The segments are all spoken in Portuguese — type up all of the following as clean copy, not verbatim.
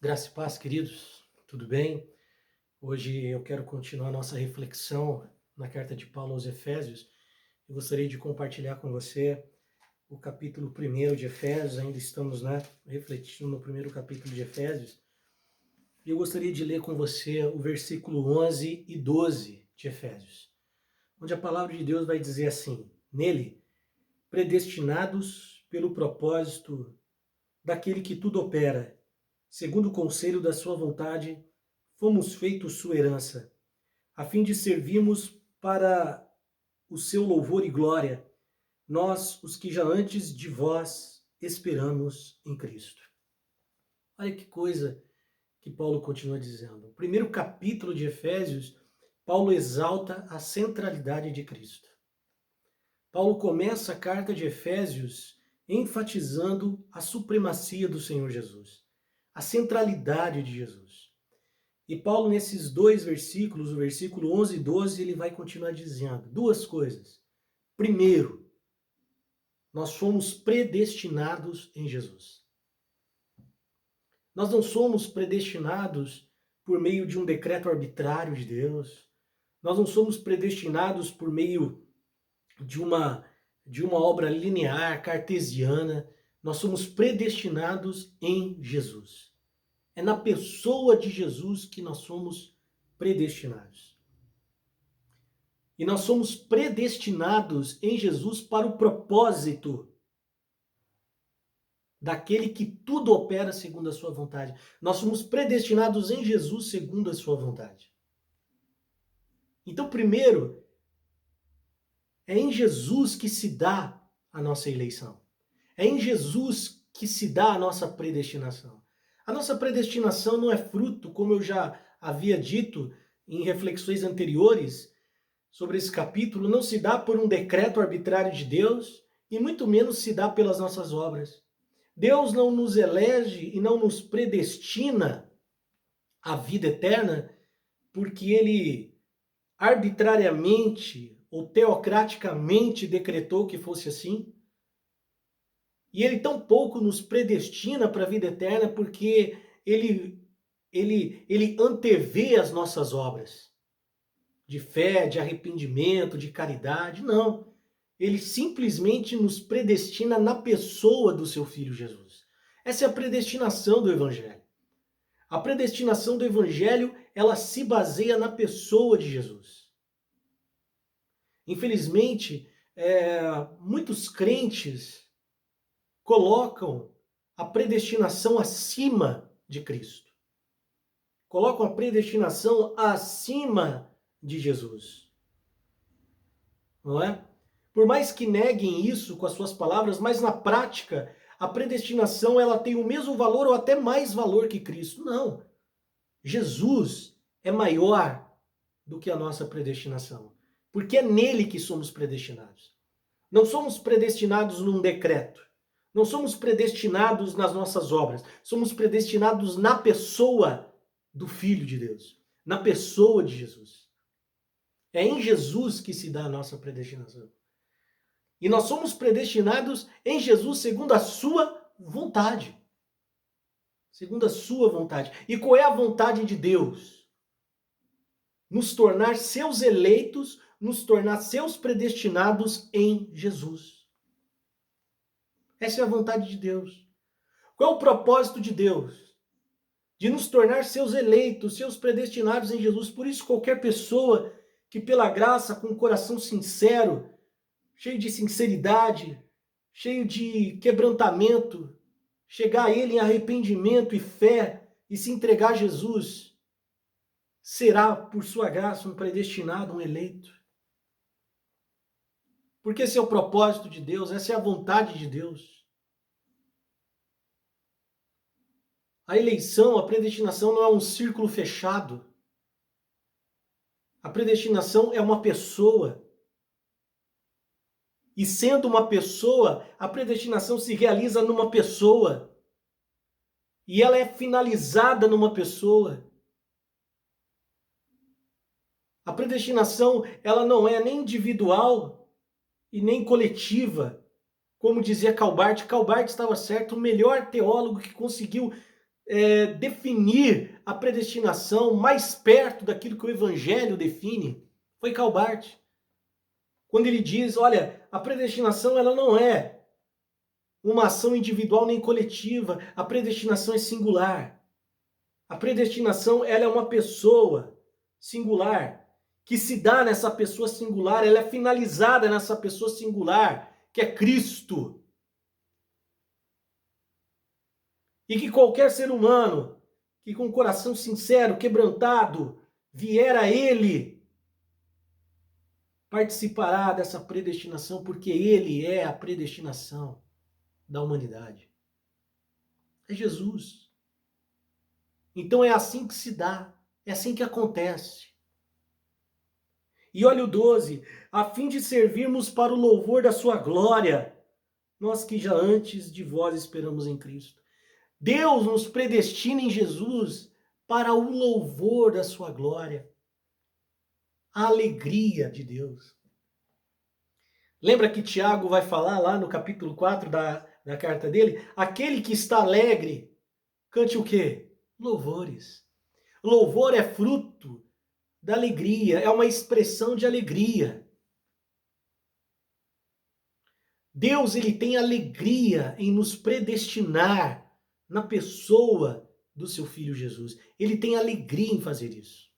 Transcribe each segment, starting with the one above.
Graça e paz, queridos, tudo bem? Hoje eu quero continuar nossa reflexão na carta de Paulo aos Efésios. Eu gostaria de compartilhar com você o capítulo 1 de Efésios, ainda estamos, refletindo no primeiro capítulo de Efésios. E eu gostaria de ler com você o versículo 11 e 12 de Efésios, onde a palavra de Deus vai dizer assim: nele, predestinados pelo propósito daquele que tudo opera, segundo o conselho da sua vontade, fomos feitos sua herança, a fim de servirmos para o seu louvor e glória, nós, os que já antes de vós esperamos em Cristo. Olha que coisa que Paulo continua dizendo. No primeiro capítulo de Efésios, Paulo exalta a centralidade de Cristo. Paulo começa a carta de Efésios enfatizando a supremacia do Senhor Jesus, a centralidade de Jesus. E Paulo, nesses dois versículos, o versículo 11 e 12, ele vai continuar dizendo duas coisas. Primeiro, nós fomos predestinados em Jesus. Nós não somos predestinados por meio de um decreto arbitrário de Deus. Nós não somos predestinados por meio de uma obra linear, cartesiana. Nós somos predestinados em Jesus. É na pessoa de Jesus que nós somos predestinados. E nós somos predestinados em Jesus para o propósito daquele que tudo opera segundo a sua vontade. Nós somos predestinados em Jesus segundo a sua vontade. Então, primeiro, é em Jesus que se dá a nossa eleição. É em Jesus que se dá a nossa predestinação. A nossa predestinação não é fruto, como eu já havia dito em reflexões anteriores sobre esse capítulo, não se dá por um decreto arbitrário de Deus e muito menos se dá pelas nossas obras. Deus não nos elege e não nos predestina à vida eterna porque Ele arbitrariamente ou teocraticamente decretou que fosse assim. E Ele tampouco nos predestina para a vida eterna porque ele antevê as nossas obras de fé, de arrependimento, de caridade. Não. Ele simplesmente nos predestina na pessoa do seu Filho Jesus. Essa é a predestinação do Evangelho. A predestinação do Evangelho, ela se baseia na pessoa de Jesus. Infelizmente, muitos crentes colocam a predestinação acima de Cristo. Colocam a predestinação acima de Jesus. Não é? Por mais que neguem isso com as suas palavras, mas na prática, a predestinação ela tem o mesmo valor ou até mais valor que Cristo. Não. Jesus é maior do que a nossa predestinação. Porque é nele que somos predestinados. Não somos predestinados num decreto. Não somos predestinados nas nossas obras. Somos predestinados na pessoa do Filho de Deus. Na pessoa de Jesus. É em Jesus que se dá a nossa predestinação. E nós somos predestinados em Jesus segundo a sua vontade. Segundo a sua vontade. E qual é a vontade de Deus? Nos tornar seus eleitos, nos tornar seus predestinados em Jesus. Essa é a vontade de Deus. Qual é o propósito de Deus? De nos tornar seus eleitos, seus predestinados em Jesus. Por isso, qualquer pessoa que pela graça, com um coração sincero, cheio de sinceridade, cheio de quebrantamento, chegar a Ele em arrependimento e fé e se entregar a Jesus, será, por sua graça, um predestinado, um eleito. Porque esse é o propósito de Deus, essa é a vontade de Deus. A eleição, a predestinação não é um círculo fechado. A predestinação é uma pessoa. E sendo uma pessoa, a predestinação se realiza numa pessoa. E ela é finalizada numa pessoa. A predestinação, ela não é nem individual e nem coletiva. Como dizia Calbart, Calbart estava certo, o melhor teólogo que conseguiu definir a predestinação mais perto daquilo que o Evangelho define foi Calbart. Quando ele diz, olha, a predestinação ela não é uma ação individual nem coletiva, a predestinação é singular. A predestinação ela é uma pessoa singular, que se dá nessa pessoa singular, ela é finalizada nessa pessoa singular, que é Cristo. E que qualquer ser humano que com o coração sincero, quebrantado, vier a Ele, participará dessa predestinação, porque Ele é a predestinação da humanidade. É Jesus. Então é assim que se dá, é assim que acontece. E olha o 12, a fim de servirmos para o louvor da sua glória, nós que já antes de vós esperamos em Cristo. Deus nos predestina em Jesus para o louvor da sua glória, a alegria de Deus. Lembra que Tiago vai falar lá no capítulo 4 da carta dele? Aquele que está alegre, cante o quê? Louvores. Louvor é fruto da alegria, é uma expressão de alegria. Deus, ele tem alegria em nos predestinar na pessoa do seu Filho Jesus. Ele tem alegria em fazer isso.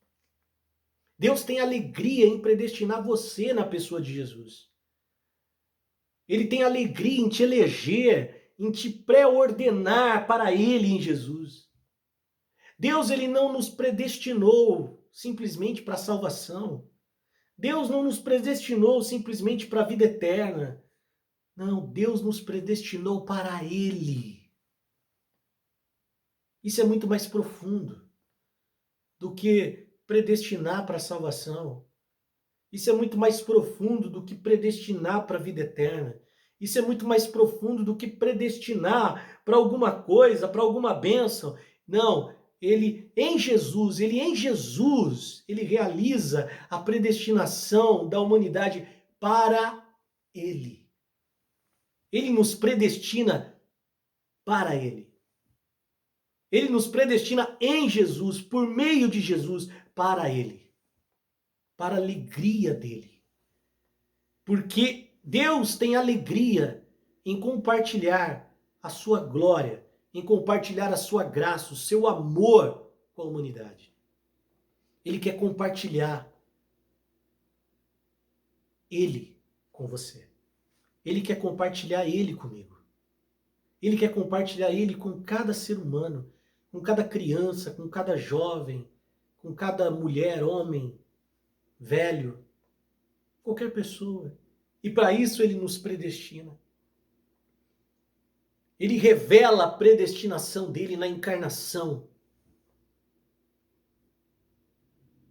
Deus tem alegria em predestinar você na pessoa de Jesus. Ele tem alegria em te eleger, em te pré-ordenar para Ele em Jesus. Deus, ele não nos predestinou simplesmente para a salvação. Deus não nos predestinou simplesmente para a vida eterna. Não, Deus nos predestinou para Ele. Isso é muito mais profundo do que predestinar para a salvação. Isso é muito mais profundo do que predestinar para a vida eterna. Isso é muito mais profundo do que predestinar para alguma coisa, para alguma bênção. Não, ele em Jesus, ele realiza a predestinação da humanidade para Ele. Ele nos predestina para Ele. Ele nos predestina em Jesus, por meio de Jesus, para Ele. Para a alegria dele. Porque Deus tem alegria em compartilhar a sua glória, em compartilhar a sua graça, o seu amor com a humanidade. Ele quer compartilhar Ele com você. Ele quer compartilhar Ele comigo. Ele quer compartilhar Ele com cada ser humano, com cada criança, com cada jovem, com cada mulher, homem, velho, qualquer pessoa. E para isso Ele nos predestina. Ele revela a predestinação dele na encarnação.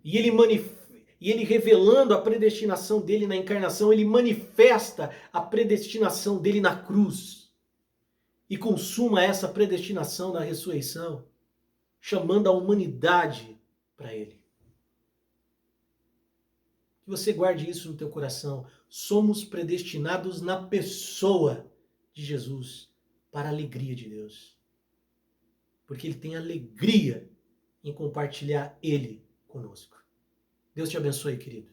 E ele revelando a predestinação dele na encarnação, ele manifesta a predestinação dele na cruz. E consuma essa predestinação na ressurreição, chamando a humanidade para ele. Que você guarde isso no teu coração. Somos predestinados na pessoa de Jesus para a alegria de Deus. Porque ele tem alegria em compartilhar ele conosco. Deus te abençoe, querido.